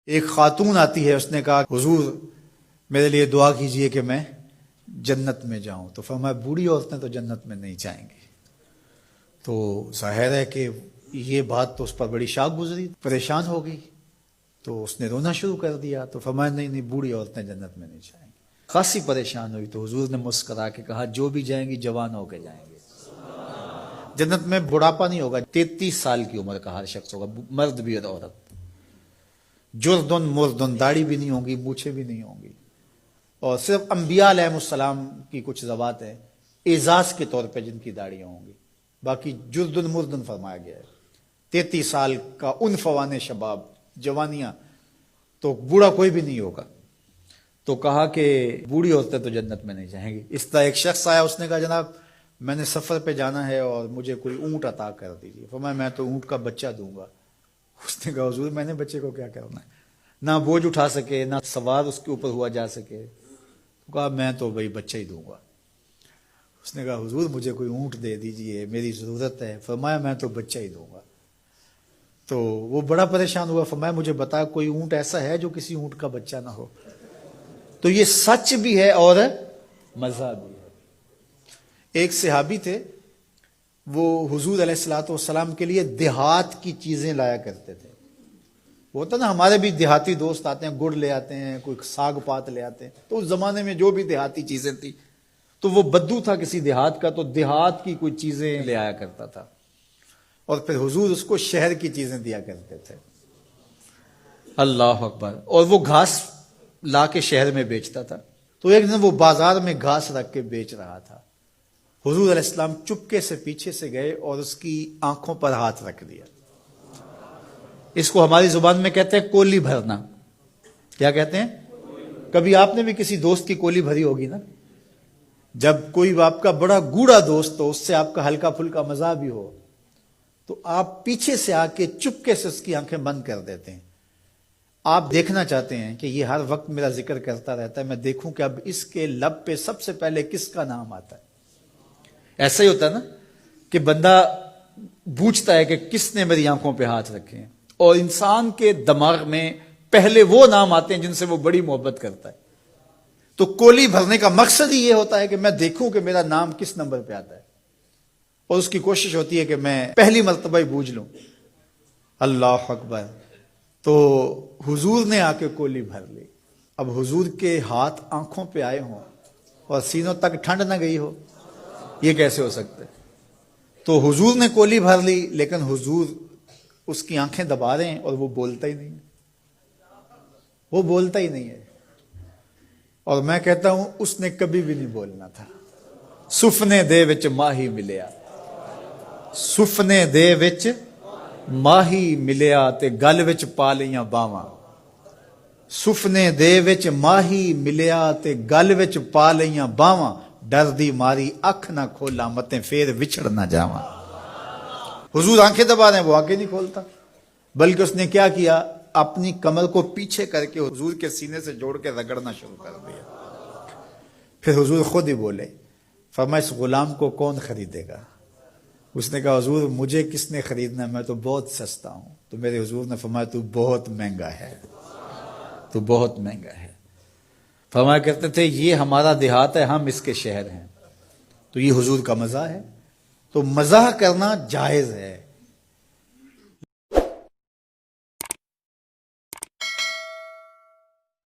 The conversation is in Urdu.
ایک خاتون آتی ہے، اس نے کہا حضور میرے لیے دعا کیجئے کہ میں جنت میں جاؤں. تو فرمایا بوڑھی عورتیں تو جنت میں نہیں جائیں گی. تو ظاہر ہے کہ یہ بات تو اس پر بڑی شاک گزری، پریشان ہو گئی، تو اس نے رونا شروع کر دیا. تو فرمایا نہیں بوڑھی عورتیں جنت میں نہیں جائیں گی. خاصی پریشان ہوئی تو حضور نے مسکرا کے کہا جو بھی جائیں گی جوان ہو کے جائیں گے. جنت میں بڑھاپا نہیں ہوگا، 33 سال کی عمر کا ہر شخص ہوگا، مرد بھی اور عورت. جردن مردن، داڑھی بھی نہیں ہوگی، مونچھیں بھی نہیں ہوں گی، اور صرف انبیاء علیہ السلام کی کچھ ذوات ہیں اعزاز کے طور پہ جن کی داڑیاں ہوں گی، باقی جردن مردن فرمایا گیا ہے. 33 سال کا عنفوان شباب، جوانیاں، تو بوڑھا کوئی بھی نہیں ہوگا. تو کہا کہ بوڑھی عورتیں تو جنت میں نہیں جائیں گی. اس طرح ایک شخص آیا، اس نے کہا جناب میں نے سفر پہ جانا ہے اور مجھے کوئی اونٹ عطا کر دیجیے. فرمایا میں تو اونٹ کا بچہ دوں گا. اس نے کہا حضور میں نے بچے کو کیا کرنا ہے، نہ بوجھ اٹھا سکے نہ سوار اس کے اوپر ہوا جا سکے. کہا میں تو بھائی بچہ ہی دوں گا. اس نے کہا حضور مجھے کوئی اونٹ دے دیجئے، میری ضرورت ہے. فرمایا میں تو بچہ ہی دوں گا. تو وہ بڑا پریشان ہوا. فرمایا مجھے بتا کوئی اونٹ ایسا ہے جو کسی اونٹ کا بچہ نہ ہو. تو یہ سچ بھی ہے اور مزہ بھی ہے. ایک صحابی تھے، وہ حضور علیہ الصلوۃ والسلام کے لیے دیہات کی چیزیں لایا کرتے تھے. وہ ہوتا نا ہمارے بھی دیہاتی دوست آتے ہیں، گڑ لے آتے ہیں، کوئی ساگ پات لے آتے ہیں. تو اس زمانے میں جو بھی دیہاتی چیزیں تھیں، تو وہ بدو تھا کسی دیہات کا، تو دیہات کی کوئی چیزیں لے آیا کرتا تھا، اور پھر حضور اس کو شہر کی چیزیں دیا کرتے تھے. اللہ اکبر. اور وہ گھاس لا کے شہر میں بیچتا تھا. تو ایک دن وہ بازار میں گھاس رکھ کے بیچ رہا تھا. حضور علیہ السلام چپکے سے پیچھے سے گئے اور اس کی آنکھوں پر ہاتھ رکھ دیا. اس کو ہماری زبان میں کہتے ہیں کولی بھرنا. کیا کہتے ہیں؟ کبھی آپ نے بھی کسی دوست کی کولی بھری ہوگی نا. جب کوئی آپ کا بڑا گوڑا دوست ہو، اس سے آپ کا ہلکا پھلکا مزاح بھی ہو، تو آپ پیچھے سے آ کے چپکے سے اس کی آنکھیں بند کر دیتے ہیں. آپ دیکھنا چاہتے ہیں کہ یہ ہر وقت میرا ذکر کرتا رہتا ہے، میں دیکھوں کہ اب اس کے لب پہ سب سے پہلے کس کا نام آتا ہے. ایسا ہی ہوتا ہے نا کہ بندہ پوچھتا ہے کہ کس نے میری آنکھوں پہ ہاتھ رکھے ہیں، اور انسان کے دماغ میں پہلے وہ نام آتے ہیں جن سے وہ بڑی محبت کرتا ہے. تو کولی بھرنے کا مقصد ہی یہ ہوتا ہے کہ میں دیکھوں کہ میرا نام کس نمبر پہ آتا ہے، اور اس کی کوشش ہوتی ہے کہ میں پہلی مرتبہ ہی بوجھ لوں. اللہ اکبر. تو حضور نے آ کے کولی بھر لی. اب حضور کے ہاتھ آنکھوں پہ آئے ہوں اور سینوں تک ٹھنڈ نہ گئی ہو، یہ کیسے ہو سکتا ہے؟ تو حضور نے کولی بھر لی، لیکن حضور اس کی آنکھیں دبا رہے ہیں اور وہ بولتا ہی نہیں. وہ بولتا ہی نہیں ہے. اور میں کہتا ہوں اس نے کبھی بھی نہیں بولنا تھا. سفنے دے وچ ماہی ملیا، سفنے دے وچ ماہی ملیا تے گل وچ پا لیاں باواں. سفنے دے وچ ماہی ملیا تے گل وچ پا لیاں باواں. ڈر دی ماری اکھ نہ کھولا متے پھر وچھڑ نہ جاواں. حضور آنکھیں دبا رہے ہیں، وہ آنکھیں نہیں کھولتا، بلکہ اس نے کیا کیا، اپنی کمر کو پیچھے کر کے حضور کے سینے سے جوڑ کے رگڑنا شروع کر دیا. پھر حضور خود ہی بولے. فرمایا اس غلام کو کون خریدے گا؟ اس نے کہا حضور مجھے کس نے خریدنا، میں تو بہت سستا ہوں. تو میرے حضور نے فرمایا تو بہت مہنگا ہے، تو بہت مہنگا ہے. فرمایا کرتے تھے یہ ہمارا دیہات ہے، ہم اس کے شہر ہیں. تو یہ حضور کا مزاح ہے. تو مزاح کرنا جائز ہے.